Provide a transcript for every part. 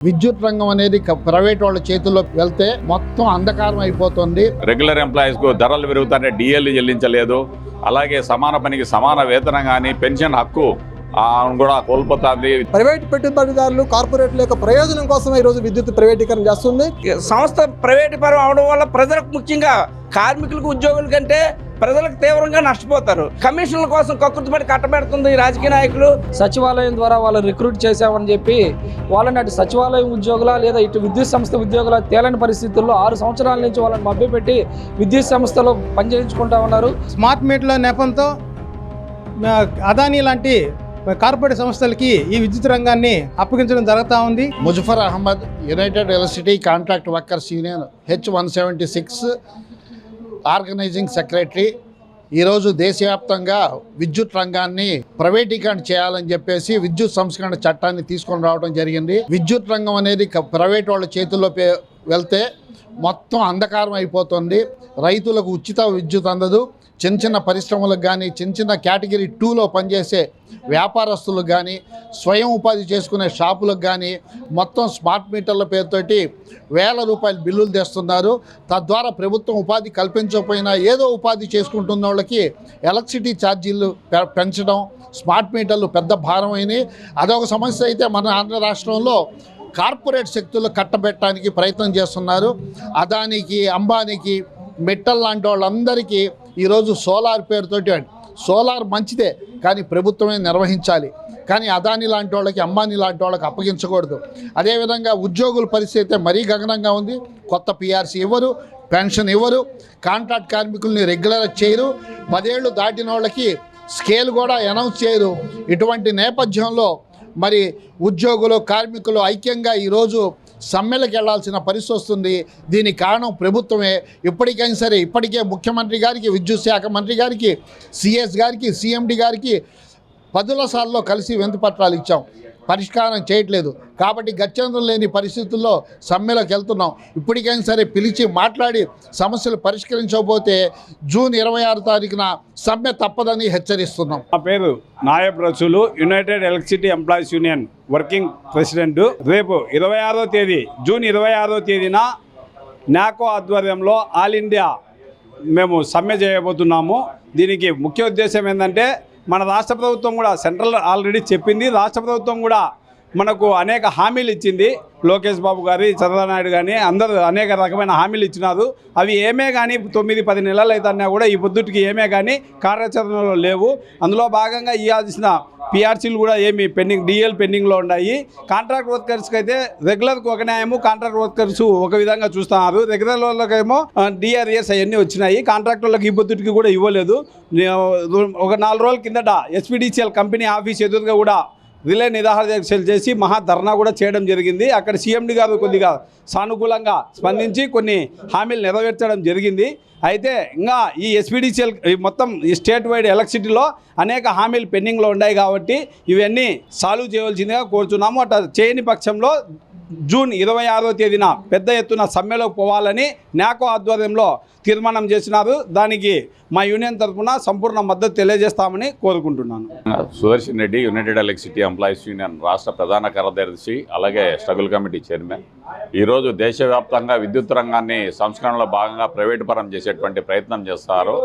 విద్యుత్ రంగం అనేది ప్రైవేట్ వాళ్ళ చేతుల్లో వెళ్తే మొత్తం అంధకారం అయిపోతుంది. రెగ్యులర్ ఎంప్లాయీస్ కు ధరలు పెరుగుతుంటే డిఎల్లు చెల్లించలేదు. అలాగే సమాన పనికి సమాన వేతనం కానీ పెన్షన్ హక్కు కూడా కోల్పోతుంది. ప్రైవేట్ పెట్టుబడిదారులు కార్పొరేట్ల యొక్క ప్రయోజనం కోసం ఈ రోజు విద్యుత్ ప్రైవేటీకరణ చేస్తుంది. సంస్థ ప్రైవేట్ పరం అవడం వల్ల ప్రజలకు, ముఖ్యంగా కార్మికులకు, ఉద్యోగుల కంటే ప్రజలకు తీవ్రంగా నష్టపోతారు. కమిషన్ల కోసం కక్కుర్తిపడి కట్టబెడుతుంది ఈ రాజకీయ నాయకులు. సచివాలయం ద్వారా వాళ్ళు రిక్రూట్ చేశామని చెప్పి వాళ్ళని అటు సచివాలయం ఉద్యోగుల లేదా ఇటు విద్యుత్ సంస్థ ఉద్యోగుల తేలని పరిస్థితుల్లో 6 సంవత్సరాల నుంచి వాళ్ళని మభ్యపెట్టి విద్యుత్ సంస్థలో పనిచేయించుకుంటా ఉన్నారు. స్మార్ట్ మీటర్ల నెపంతో అదానీ లాంటి కార్పొరేట్ సంస్థలకి ఈ విద్యుత్ రంగాన్ని అప్పగించడం జరుగుతూ ఉంది. Muzaffar Ahmed, united electricity contract workers union H176 organising secretary ఈరోజు దేశవ్యాప్తంగా విద్యుత్ రంగాన్ని ప్రైవేటీకరణ చేయాలని చెప్పేసి విద్యుత్ సంస్కరణ చట్టాన్ని తీసుకొని రావడం జరిగింది. విద్యుత్ రంగం అనేది ప్రైవేట్ వాళ్ళ చేతుల్లో వెళ్తే మొత్తం అంధకారం అయిపోతుంది. రైతులకు ఉచిత విద్యుత్ అందదు. చిన్న చిన్న పరిశ్రమలకు కానీ, చిన్న కేటగిరీ 2లో పనిచేసే వ్యాపారస్తులకు కానీ, స్వయం ఉపాధి చేసుకునే షాపులకు కానీ మొత్తం స్మార్ట్ మీటర్ల పేరుతోటి వేల రూపాయల బిల్లులు తెస్తున్నారు. తద్వారా ప్రభుత్వం ఉపాధి కల్పించకపోయినా ఏదో ఉపాధి చేసుకుంటున్న వాళ్ళకి ఎలక్ట్రిసిటీ ఛార్జీలు పెంచడం, స్మార్ట్ మీటర్లు పెద్ద భారం అయినాయి. అదొక సమస్య అయితే మన ఆంధ్ర రాష్ట్రంలో కార్పొరేట్ శక్తులు కట్టబెట్టడానికి ప్రయత్నం చేస్తున్నారు. అదానికి, అంబానీకి, మెట్టల్ లాంటి వాళ్ళందరికీ ఈరోజు సోలార్ పేరుతోటి, సోలార్ మంచిదే కానీ ప్రభుత్వమే నిర్వహించాలి. కానీ అదానీ లాంటి వాళ్ళకి, అంబానీ లాంటి వాళ్ళకి అప్పగించకూడదు. అదేవిధంగా ఉద్యోగుల పరిస్థితి మరీ గగనంగా ఉంది. కొత్త PRC ఇవ్వరు, పెన్షన్ ఇవ్వరు, కాంట్రాక్ట్ కార్మికుల్ని రెగ్యులర్ చేయరు, 10 ఏళ్ళు దాటిన వాళ్ళకి స్కేల్ కూడా అనౌన్స్ చేయరు. ఇటువంటి నేపథ్యంలో మరి ఉద్యోగులు, కార్మికులు ఐక్యంగా ఈరోజు సమ్మెలకు వెళ్లాల్సిన పరిస్థితి వస్తుంది. దీనికి కారణం ప్రభుత్వమే. ఇప్పటికైనా సరే, ఇప్పటికే ముఖ్యమంత్రి గారికి, విద్యుత్ శాఖ మంత్రి గారికి, CS గారికి, CMD గారికి 10ల సార్లు కలిసి వినతిపత్రాలు ఇచ్చాం. పరిష్కారం చేయట్లేదు. కాబట్టి గత్యంతరం లేని పరిస్థితుల్లో సమ్మెలకు వెళ్తున్నాం. ఇప్పటికైనా సరే పిలిచి మాట్లాడి సమస్యలు పరిష్కరించకపోతే జూన్ 26 తారీఖున సమ్మె తప్పదని హెచ్చరిస్తున్నాం. నా పేరు Nayab Rasool, united electricity employees union working president. రేపు 26వ తేదీ, జూన్ 26వ తేదీన నాకో ఆధ్వర్యంలో ఆల్ ఇండియా మేము సమ్మె చేయబోతున్నాము. దీనికి ముఖ్య ఉద్దేశం ఏంటంటే, మన రాష్ట్ర ప్రభుత్వం కూడా సెంట్రల్ ఆల్రెడీ చెప్పింది. రాష్ట్ర ప్రభుత్వం కూడా మనకు అనేక హామీలు ఇచ్చింది. లోకేష్ బాబు గారి, చంద్రబాబు నాయుడు కానీ అందరూ అనేక రకమైన హామీలు ఇచ్చినారు. అవి ఏమే కానీ 9-10 నెలలు అవుతున్నా కూడా ఈ పొద్దుటికి ఏమే కానీ కార్యాచరణలో లేవు. అందులో భాగంగా ఇవ్వాల్సిన PRCలు కూడా ఏమి పెండింగ్, DL పెండింగ్లో ఉన్నాయి. కాంట్రాక్ట్ వర్కర్స్కి అయితే రెగ్యులర్కి ఒక న్యాయము, కాంట్రాక్ట్ వర్కర్స్ ఒక విధంగా చూస్తున్నారు. రెగ్యులర్ వాళ్ళకేమో DRS అవన్నీ వచ్చినాయి. కాంట్రాక్ట్ వాళ్ళకి ఈ పొద్దుటికి కూడా ఇవ్వలేదు. ఒక 4 రోజుల కిందట SPDCL కంపెనీ ఆఫీస్ ఎదురుగా కూడా రిలే నిరాహార దీక్షలు చేసి మహా ధర్నా కూడా చేయడం జరిగింది. అక్కడ CMD గారు కొద్దిగా సానుకూలంగా స్పందించి కొన్ని హామీలు నెరవేర్చడం జరిగింది. అయితే ఇంకా ఈ SPDCL మొత్తం ఈ స్టేట్ వైడ్ ఎలక్ట్రిసిటీలో అనేక హామీలు పెండింగ్లో ఉన్నాయి. కాబట్టి ఇవన్నీ సాల్వ్ చేయవలసిందిగా కోరుతున్నాము. అట్లా చేయని పక్షంలో జూన్ 26వ తేదీన పెద్ద ఎత్తున సమ్మెలోకి పోవాలని నాకో ఆధ్వర్యంలో తీర్మానం చేసినారు. దానికి మా యూనియన్ తరఫున సంపూర్ణ మద్దతు తెలియజేస్తామని కోరుకుంటున్నాను. Sudarshan Reddy, United electricity employees union రాష్ట్ర ప్రధాన కార్యదర్శి, అలాగే స్ట్రగుల్ కమిటీ చైర్మన్. ఈరోజు దేశవ్యాప్తంగా విద్యుత్ రంగాన్ని సంస్కరణలో భాగంగా ప్రైవేటు పరం చేసేటువంటి ప్రయత్నం చేస్తారు.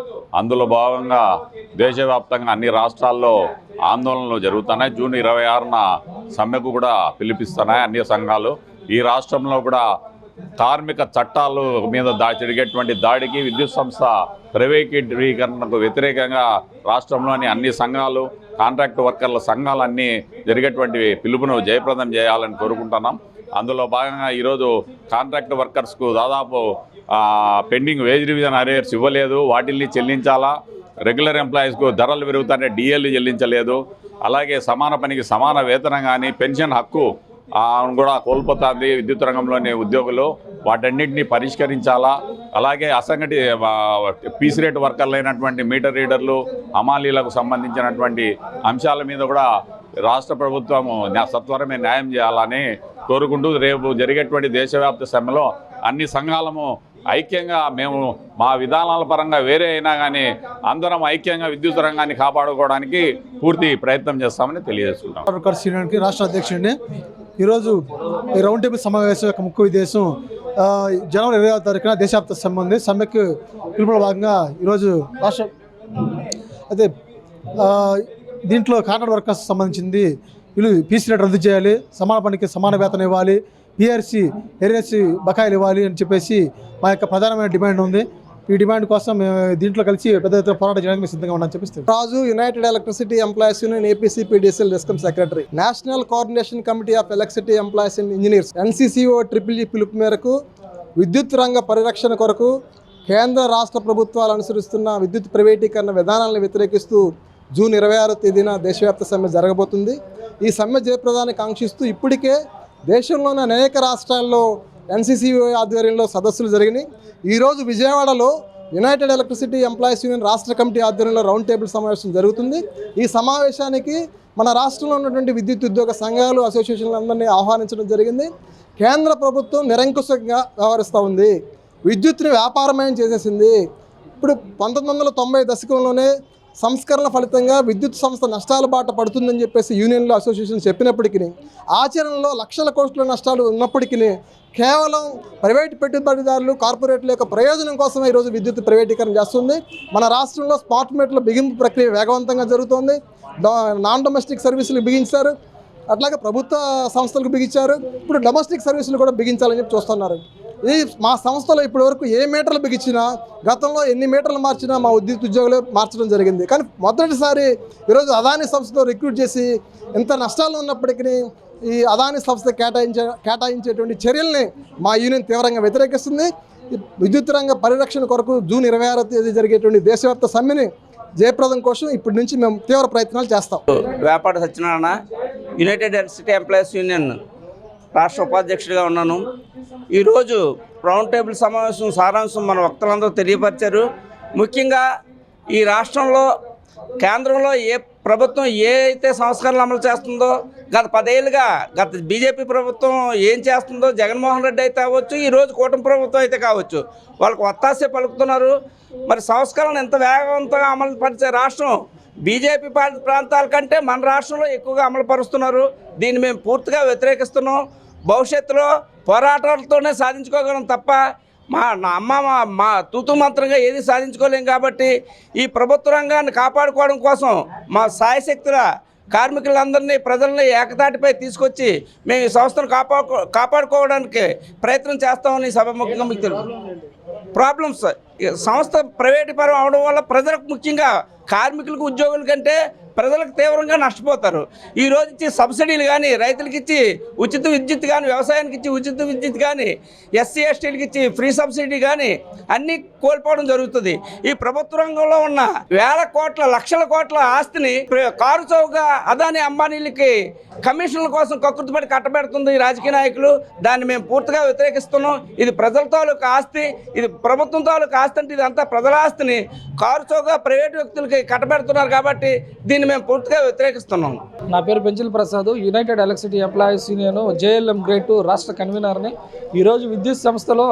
అందులో భాగంగా దేశవ్యాప్తంగా అన్ని రాష్ట్రాల్లో ఆందోళనలు జరుగుతున్నాయి. జూన్ 26న సమ్మెకు కూడా పిలిపిస్తున్నాయి అన్ని సంఘాలు. ఈ రాష్ట్రంలో కూడా కార్మిక చట్టాల మీద జరిగేటువంటి దాడికి, విద్యుత్ సంస్థ ప్రైవేటీకరణకు వ్యతిరేకంగా రాష్ట్రంలోని అన్ని సంఘాలు, కాంట్రాక్ట్ వర్కర్ల సంఘాలన్నీ జరిగేటువంటి పిలుపును జయప్రదం చేయాలని కోరుకుంటున్నాం. అందులో భాగంగా ఈరోజు కాంట్రాక్ట్ వర్కర్స్కు దాదాపు పెండింగ్ వేజ్ రివిజన్ అరియర్స్ ఇవ్వలేదు, వాటిల్ని చెల్లించాలా. రెగ్యులర్ ఎంప్లాయీస్కు ధరలు పెరుగుతుంటే DL చెల్లించలేదు. అలాగే సమాన పనికి సమాన వేతనం కానీ, పెన్షన్ హక్కు కూడా కోల్పోతుంది విద్యుత్ రంగంలోని ఉద్యోగులు. వాటన్నిటిని పరిష్కరించాలా. అలాగే అసంఘటిత పీస్ రేట్ వర్కర్లు అయినటువంటి మీటర్ రీడర్లు, హమాలీలకు సంబంధించినటువంటి అంశాల మీద కూడా రాష్ట్ర ప్రభుత్వము సత్వరమే న్యాయం చేయాలని కోరుకుంటూ రేపు జరిగేటువంటి దేశవ్యాప్త సమ్మెలో అన్ని సంఘాలము ఐక్యంగా మేము మా విధానాల పరంగా వేరే అయినా కానీ అందరం ఐక్యంగా విద్యుత్ రంగాన్ని కాపాడుకోవడానికి పూర్తి ప్రయత్నం చేస్తామని తెలియజేస్తున్నాం. రాష్ట్ర అధ్యక్షుడిని ఈరోజు ఈ రౌండ్ టేబుల్ సమావేశం యొక్క ముఖ్య ఉద్దేశం జనవరి 20వ తారీఖున దేశవ్యాప్త సమ్మె ఉంది. సమ్మెకు పిలుపులో భాగంగా ఈరోజు రాష్ట్ర అయితే దీంట్లో కాంట్రాక్ట్ వర్కర్స్ సంబంధించింది వీళ్ళు పీసీ రేట్ రద్దు చేయాలి, సమాన పనికి సమాన వేతనం ఇవ్వాలి, పిఆర్సీ ఎర్ఎస్సీ బకాయిలు ఇవ్వాలి అని చెప్పేసి మా యొక్క ప్రధానమైన డిమాండ్ ఉంది. ఈ డిమాండ్ కోసం మేము దీంట్లో కలిసి పెద్ద ఎత్తున పోరాటం చేయడానికి మేము సిద్ధంగా ఉన్నామని చెప్పిస్తాం. Raju united electricity employees union APCPDCL discom secretary, national coordination committee of electricity employees and engineers NCCO EEE పిలుపు మేరకు విద్యుత్ రంగ పరిరక్షణ కొరకు కేంద్ర రాష్ట్ర ప్రభుత్వాలు అనుసరిస్తున్న విద్యుత్ ప్రైవేటీకరణ విధానాలను వ్యతిరేకిస్తూ జూన్ 26వ తేదీన దేశవ్యాప్త సమ్మె జరగబోతుంది. ఈ సమ్మె జయప్రదాన్ని కాంక్షిస్తూ ఇప్పటికే దేశంలోని అనేక రాష్ట్రాల్లో NCCO ఆధ్వర్యంలో సదస్సులు జరిగినాయి. ఈరోజు విజయవాడలో యునైటెడ్ ఎలక్ట్రిసిటీ ఎంప్లాయీస్ యూనియన్ రాష్ట్ర కమిటీ ఆధ్వర్యంలో రౌండ్ టేబుల్ సమావేశం జరుగుతుంది. ఈ సమావేశానికి మన రాష్ట్రంలో ఉన్నటువంటి విద్యుత్ ఉద్యోగ సంఘాలు అసోసియేషన్లందరినీ ఆహ్వానించడం జరిగింది. కేంద్ర ప్రభుత్వం నిరంకుశంగా వ్యవహరిస్తూ ఉంది, విద్యుత్ని వ్యాపారమయం చేసేసింది. ఇప్పుడు 1990 దశకంలోనే సంస్కరణ ఫలితంగా విద్యుత్ సంస్థ నష్టాల బాట పడుతుందని చెప్పేసి యూనియన్లు అసోసియేషన్ చెప్పినప్పటికీ ఆచరణలో లక్షల కోట్ల నష్టాలు ఉన్నప్పటికీ కేవలం ప్రైవేటు పెట్టుబడిదారులు కార్పొరేట్ల యొక్క ప్రయోజనం కోసమే ఈరోజు విద్యుత్ ప్రైవేటీకరణ చేస్తుంది. మన రాష్ట్రంలో స్మార్ట్ మీటర్ల బిగింపు ప్రక్రియ వేగవంతంగా జరుగుతోంది. నాన్ డొమెస్టిక్ సర్వీసులు బిగించారు, అట్లాగే ప్రభుత్వ సంస్థలకు బిగించారు. ఇప్పుడు డొమెస్టిక్ సర్వీసులు కూడా బిగించాలని చెప్పి చూస్తున్నారు. ఈ మా సంస్థలో ఇప్పటివరకు ఏ మీటర్లు బిగించినా గతంలో ఎన్ని మీటర్లు మార్చినా మా విద్యుత్ ఉద్యోగులే మార్చడం జరిగింది. కానీ మొదటిసారి ఈరోజు అదానీ సంస్థతో రిక్రూట్ చేసి ఎంత నష్టాలు ఉన్నప్పటికీ ఈ అదానీ సంస్థ కేటాయించేటువంటి చర్యల్ని మా యూనియన్ తీవ్రంగా వ్యతిరేకిస్తుంది. విద్యుత్ రంగ పరిరక్షణ కొరకు జూన్ 26వ తేదీ జరిగేటువంటి దేశవ్యాప్త సమ్మెని జయప్రదం కోసం ఇప్పటి నుంచి మేము తీవ్ర ప్రయత్నాలు చేస్తాం. Vepati Satyanarayana, united electricity employees union రాష్ట్ర ఉపాధ్యక్షుడిగా ఉన్నాను. ఈరోజు రౌండ్ టేబుల్ సమావేశం సారాంశం మన వక్తలందరూ తెలియపరిచారు. ముఖ్యంగా ఈ రాష్ట్రంలో కేంద్రంలో ఏ ప్రభుత్వం ఏ అయితే సంస్కరణలు అమలు చేస్తుందో గత 10 ఏళ్ళుగా గత బీజేపీ ప్రభుత్వం ఏం చేస్తుందో జగన్మోహన్ రెడ్డి అయితే అవ్వచ్చు, ఈరోజు కూటమి ప్రభుత్వం అయితే కావచ్చు, వాళ్ళకు ఒత్తాసే పలుకుతున్నారు. మరి సంస్కరణ ఎంత వేగవంతంగా అమలు పరిచే రాష్ట్రం బీజేపీ పాలిత ప్రాంతాల కంటే మన రాష్ట్రంలో ఎక్కువగా అమలు పరుస్తున్నారు. దీన్ని మేము పూర్తిగా వ్యతిరేకిస్తున్నాం. భవిష్యత్తులో పోరాటాలతోనే సాధించుకోగలం తప్ప మా తూతు మంత్రంగా ఏది సాధించుకోలేం. కాబట్టి ఈ ప్రభుత్వ రంగాన్ని కాపాడుకోవడం కోసం మా సాయశక్తుల కార్మికులందరినీ ప్రజల్ని ఏకతాటిపై తీసుకొచ్చి మేము ఈ సంస్థను కాపాడుకోవడానికి ప్రయత్నం చేస్తామని సభాముఖంగా మీకు తెలుసు. ప్రాబ్లమ్స్ సంస్థ ప్రైవేటీకరణ అవడం వల్ల ప్రజలకు ముఖ్యంగా కార్మికులకు ఉద్యోగుల కంటే ప్రజలకు తీవ్రంగా నష్టపోతారు. ఈ రోజు ఇచ్చి సబ్సిడీలు కానీ, రైతులకు ఇచ్చి ఉచిత విద్యుత్ కానీ, వ్యవసాయానికి ఇచ్చి ఉచిత విద్యుత్ కానీ, SC STలకు ఇచ్చి ఫ్రీ సబ్సిడీ కానీ అన్నీ కోల్పోవడం జరుగుతుంది. ఈ ప్రభుత్వ రంగంలో ఉన్న వేల కోట్ల లక్షల కోట్ల ఆస్తిని కారు చౌకగా అదానీ అంబానీలకి కమిషన్ల కోసం కక్కుర్తిపడి కట్టబెడుతుంది ఈ రాజకీయ నాయకులు. దాన్ని మేము పూర్తిగా వ్యతిరేకిస్తున్నాం. ఇది ప్రజల తాలూకు ఆస్తి, ఇది ప్రభుత్వం తాలూకు ఆస్తి అంటే ఇదంతా ప్రజల ఆస్తిని కారు చౌకగా ప్రైవేటు వ్యక్తులకి కట్టబెడుతున్నారు. కాబట్టి దీన్ని మేము పూర్తిగా వ్యతిరేకిస్తున్నాం. నా పేరు Penchil Prasad, united electricity employees union JLM grade 2 రాష్ట్ర కన్వీనర్ని. ఈరోజు విద్యుత్ సంస్థలో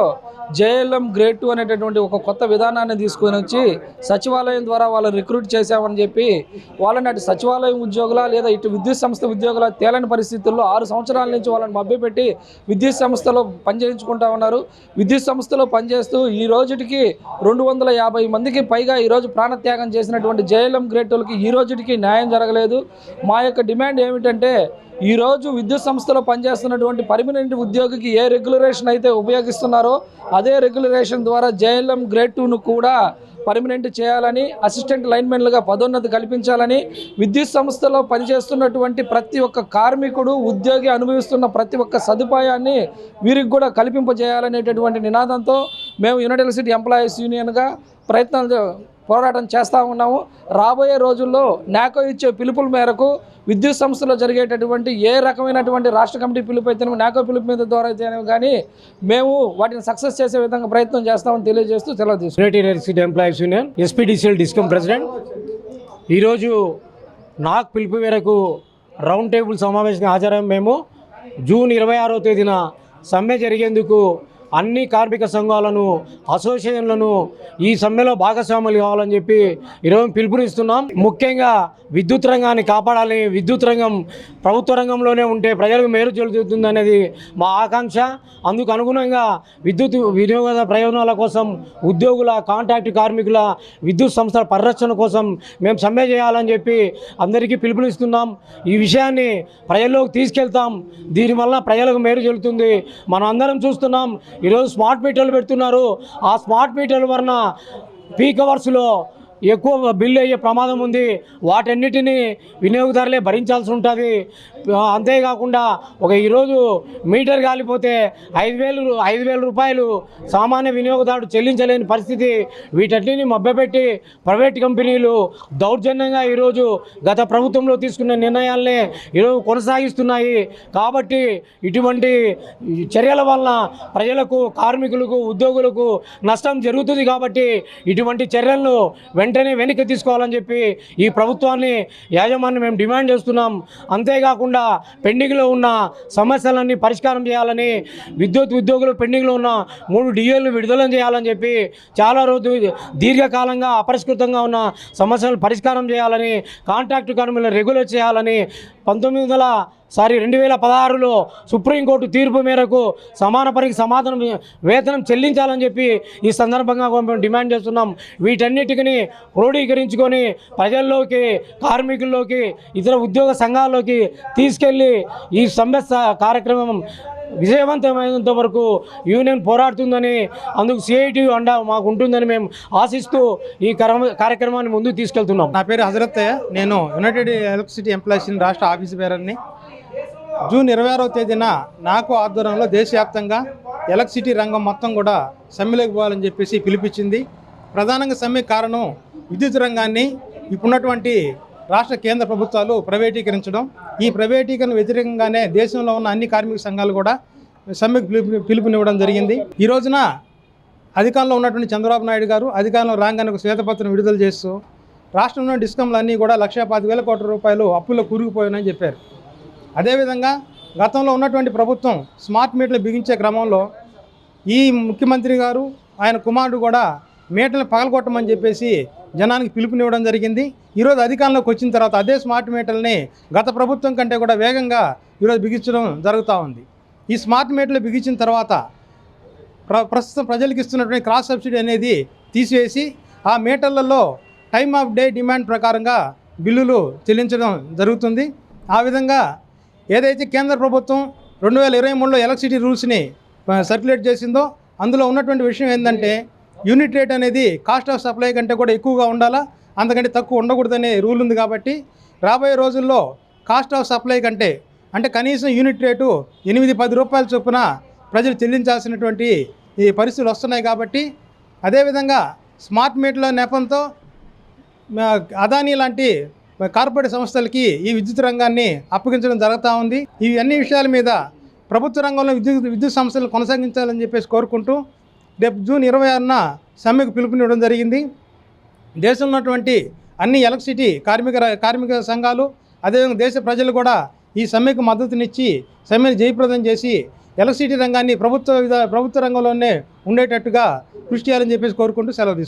JLM గ్రేడ్ 2 అనేటటువంటి ఒక కొత్త విధానాన్ని తీసుకొని వచ్చి సచివాలయం ద్వారా వాళ్ళని రిక్రూట్ చేశామని చెప్పి వాళ్ళని అటు సచివాలయం ఉద్యోగుల లేదా ఇటు విద్యుత్ సంస్థ ఉద్యోగుల తేలని పరిస్థితుల్లో 6 సంవత్సరాల నుంచి వాళ్ళని మభ్యపెట్టి విద్యుత్ సంస్థలో పనిచేయించుకుంటా ఉన్నారు. విద్యుత్ సంస్థలో పనిచేస్తూ ఈ రోజుకి 250 మందికి పైగా ఈరోజు ప్రాణత్యాగం చేసినటువంటి JLM గ్రేడ్ 2లకి ఈ రోజుకి న్యాయం జరగలేదు. మా యొక్క డిమాండ్ ఏమిటంటే ఈరోజు విద్యుత్ సంస్థలో పనిచేస్తున్నటువంటి పర్మనెంట్ ఉద్యోగికి ఏ రెగ్యులరేషన్ అయితే ఉపయోగిస్తున్నారో అదే రెగ్యులరేషన్ ద్వారా JLM గ్రేడ్ 2ను కూడా పర్మనెంట్ చేయాలని, అసిస్టెంట్ లైన్మెన్లుగా పదోన్నతి కల్పించాలని, విద్యుత్ సంస్థలో పనిచేస్తున్నటువంటి ప్రతి ఒక్క కార్మికుడు ఉద్యోగి అనుభవిస్తున్న ప్రతి ఒక్క సదుపాయాన్ని వీరికి కూడా కల్పింపజేయాలనేటటువంటి నినాదంతో మేము యునైటెడ్ ఎలక్ట్రిసిటీ ఎంప్లాయీస్ యూనియన్గా పోరాటం చేస్తూ ఉన్నాము. రాబోయే రోజుల్లో నాకో ఇచ్చే పిలుపుల మేరకు విద్యుత్ సంస్థలో జరిగేటటువంటి ఏ రకమైనటువంటి రాష్ట్ర కమిటీ పిలుపు అయితే నాకో పిలుపు మీద ద్వారా అయితేనే కానీ మేము వాటిని సక్సెస్ చేసే విధంగా ప్రయత్నం చేస్తామని తెలియజేస్తూ సెలవు తీసుకుంటాం. United electricity employees union SPDCL discom president. ఈరోజు నాకు పిలుపు మేరకు రౌండ్ టేబుల్ సమావేశం హాజరై మేము జూన్ 26వ తేదీన సమ్మె జరిగేందుకు అన్ని కార్మిక సంఘాలను, అసోసియేషన్లను ఈ సమ్మెలో భాగస్వాములు కావాలని చెప్పి ఈరోజు పిలుపునిస్తున్నాం. ముఖ్యంగా విద్యుత్ రంగాన్ని కాపాడాలి. విద్యుత్ రంగం ప్రభుత్వ రంగంలోనే ఉంటే ప్రజలకు మేలు జరుగుతుంది అనేది మా ఆకాంక్ష. అందుకు అనుగుణంగా విద్యుత్ వినియోగ ప్రయోజనాల కోసం, ఉద్యోగుల, కాంట్రాక్టు కార్మికుల, విద్యుత్ సంస్థల పరిరక్షణ కోసం మేము సమ్మె చేయాలని చెప్పి అందరికీ పిలుపునిస్తున్నాం. ఈ విషయాన్ని ప్రజల్లోకి తీసుకెళ్తాం. దీనివల్ల ప్రజలకు మేలు జరుగుతుంది. మనం అందరం చూస్తున్నాం, ఈరోజు స్మార్ట్ మీటర్లు పెడుతున్నారు. ఆ స్మార్ట్ మీటర్ల వలన పీక్ అవర్స్లో ఎక్కువ బిల్లు అయ్యే ప్రమాదం ఉంది. వాటన్నిటినీ వినియోగదారులే భరించాల్సి ఉంటుంది. అంతేకాకుండా ఈరోజు మీటర్ కాలిపోతే 5,000 రూపాయలు సామాన్య వినియోగదారుడు చెల్లించలేని పరిస్థితి. వీటన్నిటిని మభ్యపెట్టి ప్రైవేట్ కంపెనీలు దౌర్జన్యంగా ఈరోజు గత ప్రభుత్వంలో తీసుకున్న నిర్ణయాలనే ఈరోజు కొనసాగిస్తున్నాయి. కాబట్టి ఇటువంటి చర్యల వలన ప్రజలకు, కార్మికులకు, ఉద్యోగులకు నష్టం జరుగుతుంది. కాబట్టి ఇటువంటి చర్యలను వెంటనే వెనక్కి తీసుకోవాలని చెప్పి ఈ ప్రభుత్వాన్ని, యాజమాన్యం మేము డిమాండ్ చేస్తున్నాం. అంతేకాకుండా పెండింగ్లో ఉన్న సమస్యలన్నీ పరిష్కారం చేయాలని, విద్యుత్ ఉద్యోగులు పెండింగ్లో ఉన్న 3 డిఏలు విడుదల చేయాలని చెప్పి, చాలా రోజులు దీర్ఘకాలంగా అపరిష్కృతంగా ఉన్న సమస్యలను పరిష్కారం చేయాలని, కాంట్రాక్టు కార్మికులను రెగ్యులేట్ చేయాలని 2016లో సుప్రీంకోర్టు తీర్పు మేరకు సమాన పనికి సమాధానం వేతనం చెల్లించాలని చెప్పి ఈ సందర్భంగా మేము డిమాండ్ చేస్తున్నాం. వీటన్నిటిని క్రోడీకరించుకొని ప్రజల్లోకి, కార్మికుల్లోకి, ఇతర ఉద్యోగ సంఘాల్లోకి తీసుకెళ్ళి ఈ సమ్మె కార్యక్రమం విజయవంతమైనంత వరకు యూనియన్ పోరాడుతుందని, అందుకు సిఐటి అండ మాకు ఉంటుందని మేము ఆశిస్తూ ఈ కార్యక్రమాన్ని ముందుకు తీసుకెళ్తున్నాం. నా పేరు హజరత్తయ్య. నేను యునైటెడ్ ఎలక్ట్రిసిటీ ఎంప్లాయీస్ రాష్ట్ర ఆఫీసు బేరర్ని. జూన్ 26వ తేదీన నాకు ఆధ్వర్యంలో దేశవ్యాప్తంగా ఎలక్ట్రిసిటీ రంగం మొత్తం కూడా సమ్మెలోకి పోవాలని చెప్పేసి పిలిపించింది. ప్రధానంగా సమ్మె కారణం విద్యుత్ రంగాన్ని ఇప్పుడున్నటువంటి రాష్ట్ర కేంద్ర ప్రభుత్వాలు ప్రైవేటీకరించడం. ఈ ప్రైవేటీకరణ వ్యతిరేకంగానే దేశంలో ఉన్న అన్ని కార్మిక సంఘాలు కూడా సమ్మెకు పిలుపునివ్వడం జరిగింది. ఈ రోజున అధికారంలో ఉన్నటువంటి చంద్రబాబు నాయుడు గారు అధికారంలో రాగానే ఒక శ్వేతపత్రం విడుదల చేస్తూ రాష్ట్రంలో డిస్కంలన్నీ కూడా 1,10,000 కోట్ల రూపాయలు అప్పుల్లో కూరుకుపోయాయని చెప్పారు. అదేవిధంగా గతంలో ఉన్నటువంటి ప్రభుత్వం స్మార్ట్ మీటర్లు బిగించే క్రమంలో ఈ ముఖ్యమంత్రి గారు, ఆయన కుమారుడు కూడా మీటర్లు పగలగొట్టమని చెప్పేసి జనానికి పిలుపునివ్వడం జరిగింది. ఈరోజు అధికారంలోకి వచ్చిన తర్వాత అదే స్మార్ట్ మీటర్లని గత ప్రభుత్వం కంటే కూడా వేగంగా ఈరోజు బిగించడం జరుగుతూ ఉంది. ఈ స్మార్ట్ మీటర్లు బిగించిన తర్వాత ప్రస్తుతం ప్రజలకు ఇస్తున్నటువంటి క్రాస్ సబ్సిడీ అనేది తీసివేసి ఆ మీటర్లలో టైమ్ ఆఫ్ డే డిమాండ్ ప్రకారంగా బిల్లులు చెల్లించడం జరుగుతుంది. ఆ విధంగా ఏదైతే కేంద్ర ప్రభుత్వం 2023లో ఎలక్ట్రిసిటీ రూల్స్ని సర్క్యులేట్ చేసిందో అందులో ఉన్నటువంటి విషయం ఏంటంటే యూనిట్ రేట్ అనేది కాస్ట్ ఆఫ్ సప్లై కంటే కూడా ఎక్కువగా ఉండాలా, అంతకంటే తక్కువ ఉండకూడదనే రూల్ ఉంది. కాబట్టి రాబోయే రోజుల్లో కాస్ట్ ఆఫ్ సప్లై కంటే అంటే కనీసం యూనిట్ రేటు 8-10 రూపాయల చొప్పున ప్రజలు చెల్లించాల్సినటువంటి ఈ పరిస్థితులు వస్తున్నాయి. కాబట్టి అదేవిధంగా స్మార్ట్ మీటర్ల నెపంతో అదానీ లాంటి కార్పొరేట్ సంస్థలకి ఈ విద్యుత్ రంగాన్ని అప్పగించడం జరుగుతూ ఉంది. ఈ అన్ని విషయాల మీద ప్రభుత్వ రంగంలో విద్యుత్ సంస్థలను కొనసాగించాలని చెప్పేసి కోరుకుంటూ రేపు జూన్ 26న సమ్మెకు పిలుపునివ్వడం జరిగింది. దేశంలో ఉన్నటువంటి అన్ని ఎలక్ట్రిసిటీ కార్మిక సంఘాలు, అదేవిధంగా దేశ ప్రజలు కూడా ఈ సమ్మెకు మద్దతునిచ్చి సమ్మెను జయప్రదం చేసి ఎలక్ట్రిసిటీ రంగాన్ని ప్రభుత్వ రంగంలోనే ఉండేటట్టుగా కృషి చేయాలని చెప్పేసి కోరుకుంటూ సెలవు తీసుకుంటాం.